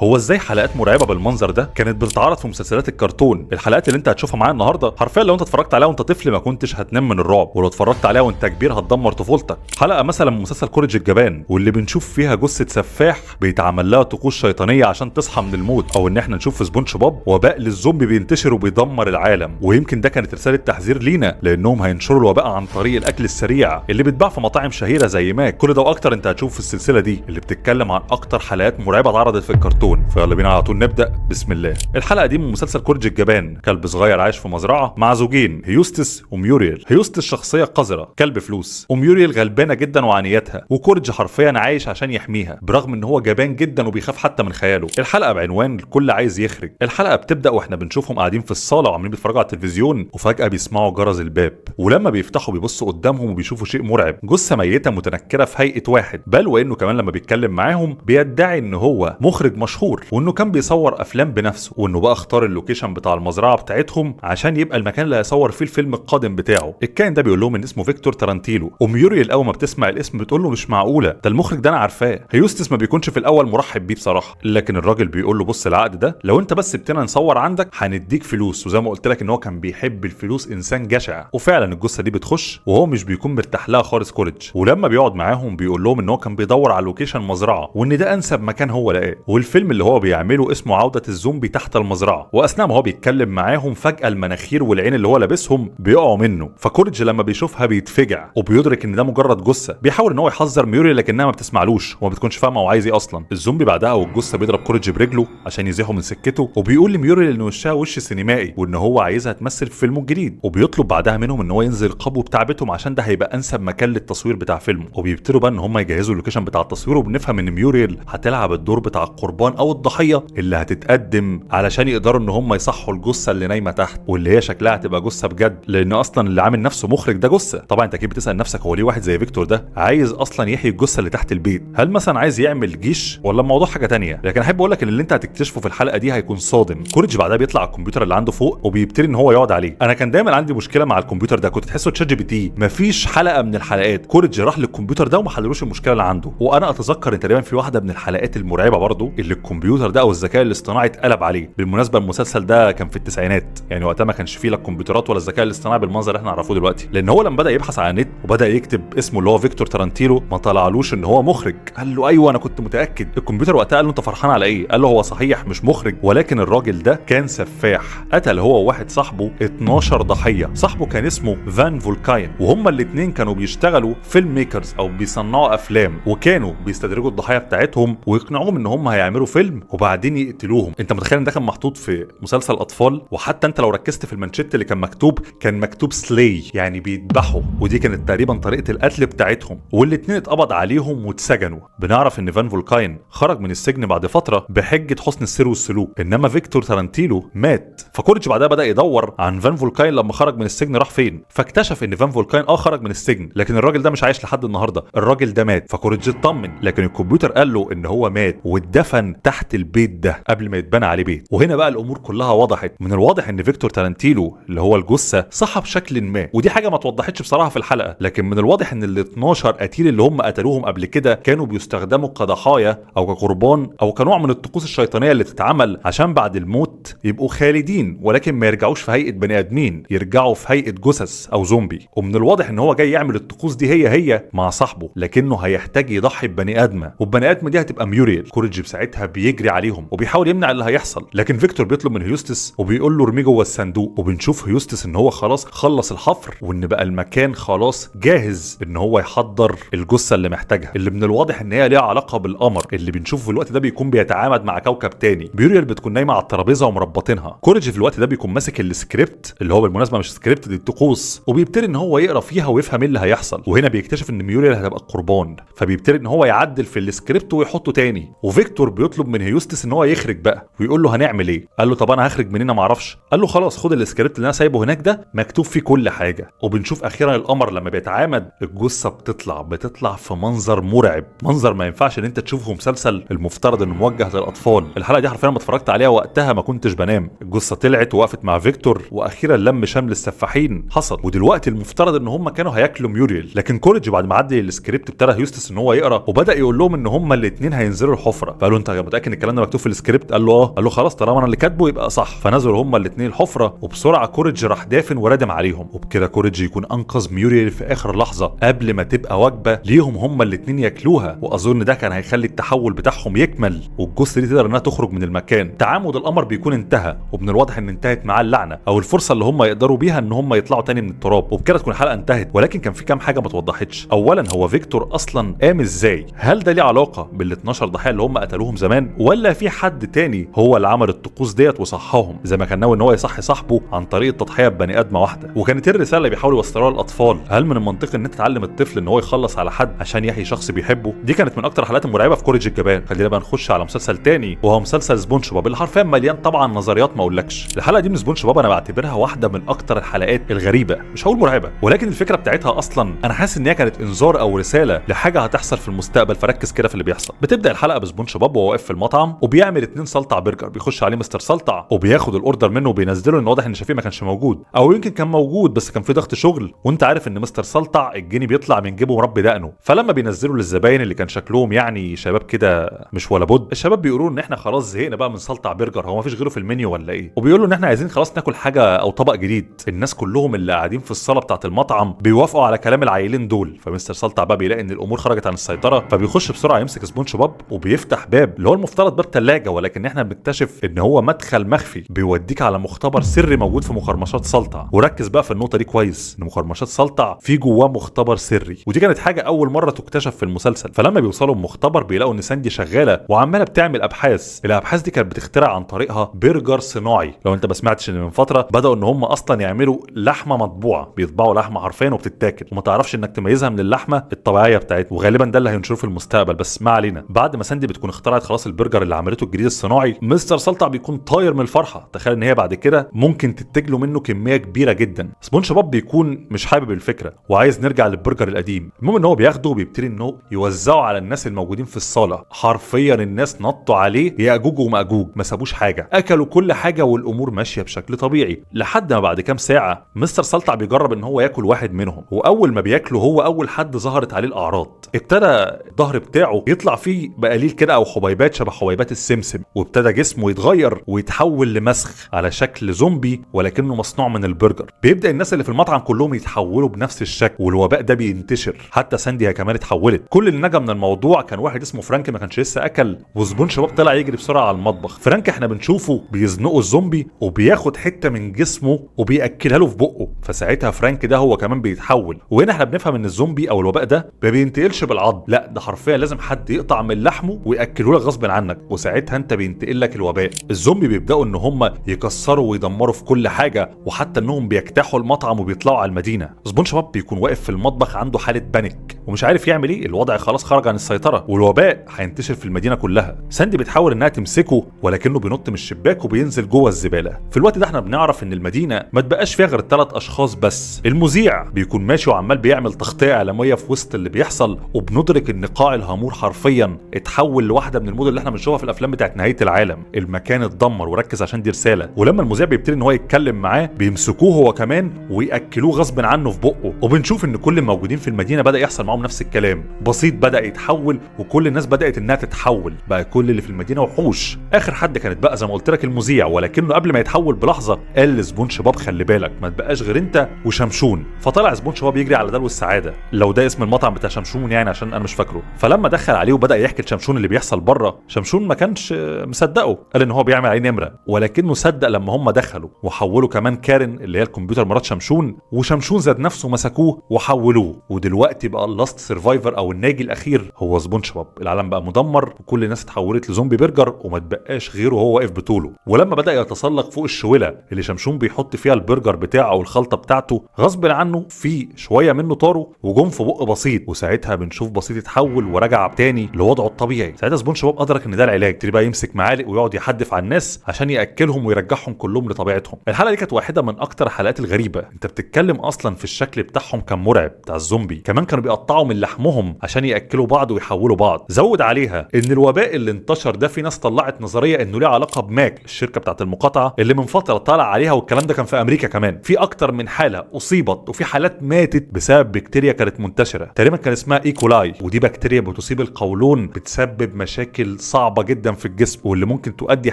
هو ازاي حلقات مرعبه بالمنظر ده كانت بتتعرض في مسلسلات الكرتون؟ الحلقات اللي انت هتشوفها معايا النهارده حرفيا لو انت اتفرجت عليها وانت طفل ما كنتش هتنام من الرعب، ولو اتفرجت عليها وانت كبير هتدمر طفولتك. حلقه مثلا من مسلسل كوريج الجبان، واللي بنشوف فيها جثه سفاح بيتعمل لها طقوس شيطانيه عشان تصحى من الموت، او ان احنا نشوف في سبونج بوب وباء للزومبي بينتشر وبيدمر العالم. ويمكن ده كانت رساله تحذير لينا، لانهم هينشروا الوباء عن طريق الاكل السريع اللي بيتباع في مطاعم شهيره زي ماك. كل ده واكتر انت هتشوف في السلسله دي اللي بتتكلم عن اكتر حلقات مرعبه اتعرضت في الكرتون. فيلا بينا على طول نبدا. بسم الله. الحلقه دي من مسلسل كوريج الجبان. كلب صغير عايش في مزرعه مع زوجين، هيوستس وميوريل. هيوستس شخصيه قذره، كلب فلوس، وميوريل غلبانه جدا وعنيتها، وكوريج حرفيا عايش عشان يحميها برغم ان هو جبان جدا وبيخاف حتى من خياله. الحلقه بعنوان الكل عايز يخرج. الحلقه بتبدا واحنا بنشوفهم قاعدين في الصاله وعاملين بيتفرجوا على التلفزيون، وفجاه بيسمعوا جرس الباب، ولما بيفتحوا بيبصوا قدامهم وبيشوفوا شيء مرعب، جثه ميته متنكره في هيئه واحد، بل وانه كمان لما بيتكلم معاهم بيدعي ان هو مخرج مشهور، وانه كان بيصور افلام بنفسه، وانه بقى اختار اللوكيشن بتاع المزرعه بتاعتهم عشان يبقى المكان اللي هيصور فيه الفيلم القادم بتاعه. الكائن ده بيقول لهم ان اسمه فيكتور تارانتيلو، وميوريل اول ما بتسمع الاسم بتقول له مش معقوله، ده المخرج ده انا عارفاه. هيوستس ما بيكونش في الاول مرحب بيه بصراحه، لكن الراجل بيقول له بص العقد ده لو انت بس سبتنا نصور عندك هنديك فلوس. وزي ما قلت لك ان هو كان بيحب الفلوس، انسان جشع. وفعلا الجثه دي بتخش وهو مش بيكون مرتاح لها خالص كوريج، ولما بيقعد معاهم بيقول لهم ان هو كان بيدور على لوكيشن مزرعه، وان ده انسب مكان هو لقاه، والفيلم اللي هو بيعمله اسمه عوده الزومبي تحت المزرعه. واثناء ما هو بيتكلم معاهم فجاه المناخير والعين اللي هو لابسهم بيقعوا منه، فكوريج لما بيشوفها بيتفجع وبيدرك ان ده مجرد جثه. بيحاول ان هو يحذر ميوري لكنها ما بتسمعلوش وما بتكونش فاهمه هو عايز ايه اصلا. الزومبي بعدها والجثه بيضرب كوريج برجله عشان يزيحه من سكته، وبيقول لميوري ان وشها وش سينمائي وان هو عايزها تمثل في فيلمه الجديد، وبيطلب بعدها منهم ان هو ينزل القبو بتاع بيتهم عشان ده هيبقى انسب مكان للتصوير بتاع فيلمه. وبيبتدوا بقى ان هم يجهزوا اللوكيشن بتاع التصوير، وبنفهم ان ميوريل هتلعب الدور بتاع القربان او الضحيه اللي هتتقدم علشان يقدروا ان هم يصحوا الجثه اللي نايمه تحت، واللي هي شكلها هتبقى جثه بجد، لان اصلا اللي عامل نفسه مخرج ده جثه. طبعا انت اكيد بتسال نفسك هو ليه واحد زي فيكتور ده عايز اصلا يحيي الجثه اللي تحت البيت؟ هل مثلا عايز يعمل جيش ولا الموضوع حاجه تانية؟ لكن احب اقول لك ان اللي انت هتكتشفه في الحلقه دي هيكون صادم. كوريج بعدها بيطلع على الكمبيوتر اللي عنده فوق وبيبتدي ان هو يقعد عليه. انا كان دايما عندي مشكله مع الكمبيوتر ده، كنت تحسه تشات جي بي تي. مفيش حلقه من الحلقات كوريج راح للكمبيوتر ده وما حللوش المشكله اللي عنده. وانا اتذكر ان تقريبا في واحده من الحلقات المرعبه برضو اللي الكمبيوتر ده او الذكاء الاصطناعي اتقلب عليه. بالمناسبه المسلسل ده كان في التسعينات، يعني وقتها ما كانش فيه لا الكمبيوترات ولا الذكاء الاصطناعي بالمنظر اللي احنا نعرفه دلوقتي، لان هو لما بدا يبحث على النت وبدا يكتب اسمه اللي هو فيكتور تارانتيلو ما طلعلوش ان هو مخرج. قال له ايوه انا كنت متاكد. الكمبيوتر وقتها قال له انت فرحان على ايه؟ قال له هو صحيح مش مخرج، ولكن الراجل ده كان سفاح، قتل هو وواحد صاحبه 12 ضحيه. صاحبه كان اسمه فان فولكاين، وهما الاثنين كانوا بيشتغلوا فيلم ميكرز او بيصنعوا افلام، وكانوا بيستدرجوا الضحايا بتاعتهم ويقنعوهم ان هم هيعملوا فيلم وبعدين يقتلوهم. انت متخيل ان ده كان محطوط في مسلسل اطفال؟ وحتى انت لو ركزت في المانشيت اللي كان مكتوب كان مكتوب سلاي، يعني بيذبحوا، ودي كانت تقريبا طريقه القتل بتاعتهم. والاثنين اتقبض عليهم واتسجنوا. بنعرف ان فان فولكاين خرج من السجن بعد فتره بحجه حسن السير والسلوك، انما فيكتور تارانتيلو مات. فكوريج بعدها بدا يدور عن فان فولكاين لما خرج من السجن راح فين، فاكتشف ان فان فولكاين خرج من السجن، لكن الراجل ده مش عايش لحد النهارده، الراجل ده مات. فكوريج اطمن، لكن الكمبيوتر قال له ان هو مات واتدفن تحت البيت ده قبل ما يتبنى عليه بيت. وهنا بقى الامور كلها وضحت. من الواضح ان فيكتور تارانتيلو اللي هو الجثه صحى بشكل ما، ودي حاجه ما توضحتش بصراحه في الحلقه، لكن من الواضح ان ال 12 قتيل اللي هم قتلوهم قبل كده كانوا بيستخدموا كضحايا او كقربان او كنوع من الطقوس الشيطانيه اللي تتعمل عشان بعد الموت يبقوا خالدين، ولكن ما يرجعوش في هيئه بني ادمين، يرجعوا في هيئه جثث او زومبي. ومن الواضح ان هو جاي يعمل الطقوس دي هي مع صاحبه، لكنه هيحتاج يضحي ببني ادمه، والبني ادمه دي هتبقى ميوريل. كوريج ساعتها بيجري عليهم وبيحاول يمنع اللي هيحصل، لكن فيكتور بيطلب من هيوستس وبيقول له ارميه جوه الصندوق. وبنشوف هيوستس ان هو خلاص خلص الحفر، وان بقى المكان خلاص جاهز ان هو يحضر الجثه اللي محتاجها، اللي من الواضح ان هي ليها علاقه بالقمر اللي بنشوفه في الوقت ده بيكون بيتعامد مع كوكب تاني. ميوريل بتكون نايمه على الترابيزه ومربطينها. كوريج في الوقت ده بيكون ماسك السكريبت اللي هو بالمناسبه مش سكريبت، دي الطقوس، وبيبتدي ان هو يقرا فيها ويفهم ايه اللي هيحصل. وهنا بيكتشف ان ميوريل هتبقى قربان، فبيبتدي ان هو يعدل في السكريبت ويحطه تاني. وفيكتور بيطلب من هيوستس ان هو يخرج بقى ويقول له هنعمل ايه؟ قال له طب انا هخرج منين ما اعرفش. قال له خلاص خد السكريبت اللي انا سايبه هناك ده مكتوب فيه كل حاجه. وبنشوف اخيرا القمر لما بيتعامد الجثه بتطلع في منظر مرعب، منظر ما ينفعش ان انت تشوفه في مسلسل المفترض انه موجه للاطفال. الحلقه دي حرفيا لما اتفرجت عليها وقتها ما كنتش بنام. الجثه طلعت ووقفت مع فيكتور، واخيرا لم شمل السفاحين حصل، ودلوقتي المفترض ان هم كانوا هياكلوا ميوريل. لكن كوريج بعد ما عدي السكريبت ابتدى هيوستس ان هو يقرا وبدا يقول لهم ان هم الاثنين هينزلوا الحفره. فقالوا انت متاكد ان الكلام ده مكتوب في السكريبت؟ قال له اه. قال له خلاص طالما انا اللي كاتبه يبقى صح. فنزلوا هما الاثنين الحفره، وبسرعه كوريج راح دافن وردم عليهم، وبكده كوريج يكون انقذ ميوريل في اخر لحظه قبل ما تبقى وجبه ليهم هما الاثنين ياكلوها. واظن ده كان هيخلي التحول بتاعهم يكمل، والجثه دي تقدر انها تخرج من المكان. تعامد القمر بيكون انتهى، ومن الواضح ان انتهت معاه اللعنه او الفرصه اللي هم يقدروا بيها ان هم يطلعوا تاني من التراب، وبكده تكون الحلقه انتهت. ولكن كان في كام حاجه ما اتوضحتش. اولا هو فيكتور اصلا قام ازاي؟ هل ده ليه علاقه بال 12 ضحيه اللي هم قتلوهم زمان، ولا في حد تاني هو اللي عمل الطقوس ديت وصحاهم زي ما كان ناوي ان هو يصحي صاحبه عن طريق التضحيه ببني ادمه واحده؟ وكانت الرساله اللي بيحاولوا يوصلوها للاطفال، هل من المنطقي ان انت تعلم الطفل ان هو يخلص على حد عشان يحيي شخص بيحبه؟ دي كانت من اكتر الحالات المرعبه في كوريج الجبان. خلينا بقى نخش على مسلسل تاني، وهو مسلسل سبونج بوب اللي حرفيا مليان طبعا نظريات ما اقولكش. الحلقه دي من سبونج بوب انا بعتبرها واحده من اكتر الحلقات الغريبه، مش هقول مرعبه، ولكن الفكره بتاعتها اصلا انا حاسس ان هي كانت انذار او رساله لحاجه هتحصل في المستقبل، فركز كده في اللي بيحصل. بتبدا الحلقه بسبونج بوب وهو واقف في المطعم وبيعمل 2 سلطع برجر، بيخش عليه مستر سلطع وبياخد الاوردر منه وبينزله، لان واضح ان شفيق ما كانش موجود، او يمكن كان موجود بس كان في ضغط شغل، وانت عارف ان مستر سلطع الجني بيطلع من جيبه مربي دقنه. فلما بينزلوا للزباين اللي كان شكلهم يعني شباب كده مش ولا بد، الشباب بيقولوا ان احنا خلاص زهقنا بقى من سلطع برجر، هو ما فيش غيره في المنيو ولا ايه؟ وبيقولوا ان احنا عايزين خلاص ناكل حاجه او طبق جديد. الناس كلهم اللي قاعدين في الصاله بتاعه المطعم بيوافقوا على كلام العيلين دول. فمستر سلطع بقى بيلاقي ان الامور خرجت عن السيطره، فبيخش بسرعه يمسك سبونج بوب وبيفتح باب اللي هو المفترض باب ثلاجه، ولكن احنا بنكتشف ان هو مدخل مخفي بيوديك على مختبر سري موجود في مخرمشات سلطع. وركز بقى في النقطه دي كويس، ان مخرمشات سلطع في جواه مختبر سري، ودي كانت حاجه اول مره تكتشف في المسلسل. فلما بيوصلوا المختبر بيلاقوا ان ساندي شغاله وعماله بتعمل ابحاث. الابحاث دي كانت بتخترع عن طريقها برجر صناعي. لو انت ما سمعتش ان من فتره بداوا ان هم اصلا يعملوا لحمه مطبوعه، بيطبعوا لحمه حرفيا وبتتاكل وما تعرفش انك تميزها من اللحمه الطبيعيه بتاعتها، وغالبا ده اللي هينشروه في المستقبل، بس ما علينا. بعد ما ساندي بتكون اخترعت خلاص البرجر اللي عملته الجديد الصناعي، مستر سلطع بيكون طاير من الفرحه. تخيل ان هي بعد كده ممكن تتجلوا منه كميه كبيره جدا. سبونج بوب بيكون مش حابب الفكره وعايز نرجع للبرجر القديم. المهم ان هو بياخده وبيبتدي انه يوزعه على الناس الموجودين في الصاله. حرفيا الناس نطوا عليه ياجوج وماجوج، ما سابوش حاجه، اكلوا كل حاجه والامور ماشيه بشكل طبيعي. لحد ما بعد كام ساعه مستر سلطع بيجرب ان هو ياكل واحد منهم، واول ما بياكله هو اول حد ظهرت عليه الاعراض. ابتدى الظهر بتاعه يطلع فيه بقليل كده او حبيبات شبه حبيبات السمسم، وابتدى جسمه يتغير ويتحول لمسخ على شكل زومبي ولكنه مصنوع من البرجر. بيبدا الناس اللي في المطعم كلهم يتحولوا بنفس الشكل، والوباء ده بينتشر. حتى ساندي هي كمان اتحولت. كل اللي نجا من الموضوع كان واحد اسمه فرانك ما كانش لسه اكل، وسبونج بوب طلع يجري بسرعه على المطبخ. فرانك احنا بنشوفه بيزنقه الزومبي وبياخد حته من جسمه وبياكلها له في بقه، فساعتها فرانك ده هو كمان بيتحول. وهنا احنا بنفهم ان الزومبي او الوباء ده ما بينتقلش بالعض، لا ده حرفيا لازم حد يقطع من لحمه وياكله لك غصب عنك، وساعتها انت بينتقل لك الوباء. الزومبي بيبداوا ان هم يكسروا ويدمروا في كل حاجه، وحتى انهم بيجتاحوا المطعم وبيطلعوا على المدينه. سبونج بوب بيكون واقف في المطبخ عنده حاله بانيك ومش عارف يعمل ايه، الوضع خلاص خرج عن السيطره والوباء هينتشر في المدينه كلها. ساندي بتحاول انها تمسكه ولكنه بينط من الشباك وبينزل جوه الزباله. في الوقت ده احنا بنعرف ان المدينه ما تبقاش فيها غير 3 اشخاص بس. المذيع بيكون ماشي وعمال بيعمل تغطيه اعلاميه في وسط اللي بيحصل، وبندرك ان قاع الهامور حرفيا اتحول لواحده من المدن اللي احنا بنشوفها في الافلام بتاعت نهايه العالم. المكان اتدمر، وركز عشان دي رساله. ولما المذيع بيبتدي ان هو يتكلم معاه بيمسكوه هو كمان وياكلوه غصب عنه في بقه، وبنشوف ان كل الموجودين في المدينه بدا يحصل معاهم نفس الكلام. بسيط بدا يتحول وكل الناس بدات انها تتحول، بقى كل اللي في المدينه وحوش. اخر حد كانت بقى زي ما قلت لك المذيع، ولكنه قبل ما يتحول بلحظه قال لسبونج بوب خلي بالك ما تبقاش غير انت وشمشون. فطلع سبونج بوب يجري على دلو السعاده، لو ده اسم المطعم بتاع شمشون يعني عشان انا مش فاكره. فلما دخل عليه وبدا يحكي لشمشون اللي بيحصل بره، شمشون ما كانش مصدقه، قال ان هو بيعمل عليه نمره، ولكنه صدق لما هم دخلوا وحولوا كمان كارن اللي هي الكمبيوتر مرات شمشون، وشمشون ذات نفسه مسكوه وحولوه. ودلوقتي بقى اللاست سرفايفر او الناجي الاخير هو سبونج بوب. العالم بقى مدمر وكل الناس اتحولت لزومبي برجر وما تبقاش غيره وهو واقف بطوله. ولما بدا يتسلق فوق الشوله اللي شمشون بيحط فيها البرجر بتاعه او الخلطه بتاعته، غصب عنه في شويه منه طاروا وجم في بق بسيط، وساعتها بنشوف بسيط اتحول ورجع تاني لوضعه الطبيعي. ساعتها سبونج بوب ادرك ان ده العلاج، تبتدي بقى يمسك معالق ويقعد يحدف على الناس عشان ياكلهم ويرجعهم كلهم لطبيعتهم. الحلقه دي كانت واحده من اكتر الحلقات الغريبه. انت بتتكلم اصلا في الشكل بتاعهم كان مرعب بتاع الزومبي، كمان كانوا بيقطعوا من لحمهم عشان ياكلوا بعض ويحولوا بعض. زود عليها ان الوباء اللي انتشر ده في ناس طلعت نظريه انه ليه علاقه بماك الشركه بتاعت المقاطعه اللي من فتره طالع عليها، والكلام ده كان في امريكا كمان. في اكتر من حاله اصيبت وفي حالات ماتت بسبب بكتيريا كانت منتشره تقريبا كان اسمها ايكولاي، ودي بكتيريا بتصيب القولون بتسبب مشاكل صعبه جدا في الجسم واللي ممكن تؤدي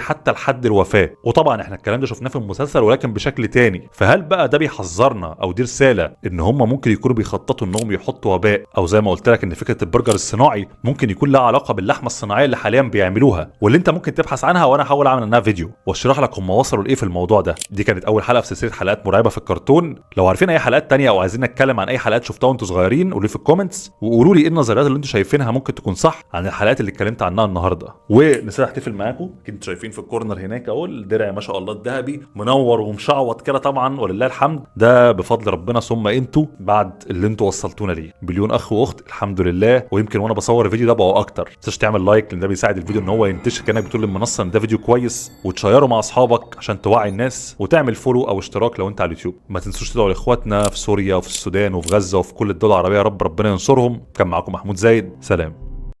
حتى لحد الوفاه. وطبعا احنا الكلام ده شفناه في المسلسل ولكن بشكل تاني. فهل بقى ده بيحذرنا او دي رساله ان هم ممكن يكونوا بيخططوا انهم يحطوا وباء، او زي ما قلت لك ان فكره البرجر الصناعي ممكن يكون لها علاقه باللحمه الصناعيه اللي حاليا بيعملوها، واللي انت ممكن تبحث عنها وانا هحاول اعمل عنها فيديو واشرح لك هم وصلوا لايه في الموضوع ده. دي كانت اول حلقه في سلسله حلقات مرعبه في الكرتون. لو عارفين اي حلقات تانية او عايزين نتكلم عن اي حلقات شفتها وانتوا صغيرين قولوا لي في الكومنتس، وقولوا لي ايه النظريات اللي انتوا شايفينها ممكن تكون صح عن الحلقات اللي اتكلمت عنها النهارده. ونسيت احتفل معاكم، كنتوا شايفين في الكورنر هناك اهو الدرع ما شاء الله الذهبي منور ومشعوط كده طبعا ولله الحمد، ده بفضل ربنا ثم انتوا بعد اللي انتوا وصلتونا ليه. مليون اخ واخت الحمد لله، ويمكن وانا بصور الفيديو ده بقوا اكتر. ما تنساش تعمل لايك لان ده بيساعد الفيديو ان هو ينتشر كانك بتقول للمنصه ان ده فيديو كويس، وتشيره مع اصحابك عشان توعي الناس، وتعمل فولو او اشتراك لو انت على اليوتيوب. ما تنسوش تدعوا لاخواتنا في سوريا وفي السودان وفي غزه وفي كل الدول العربيه، ربنا ينصرهم. كان معاكم محمود زايد، سلام.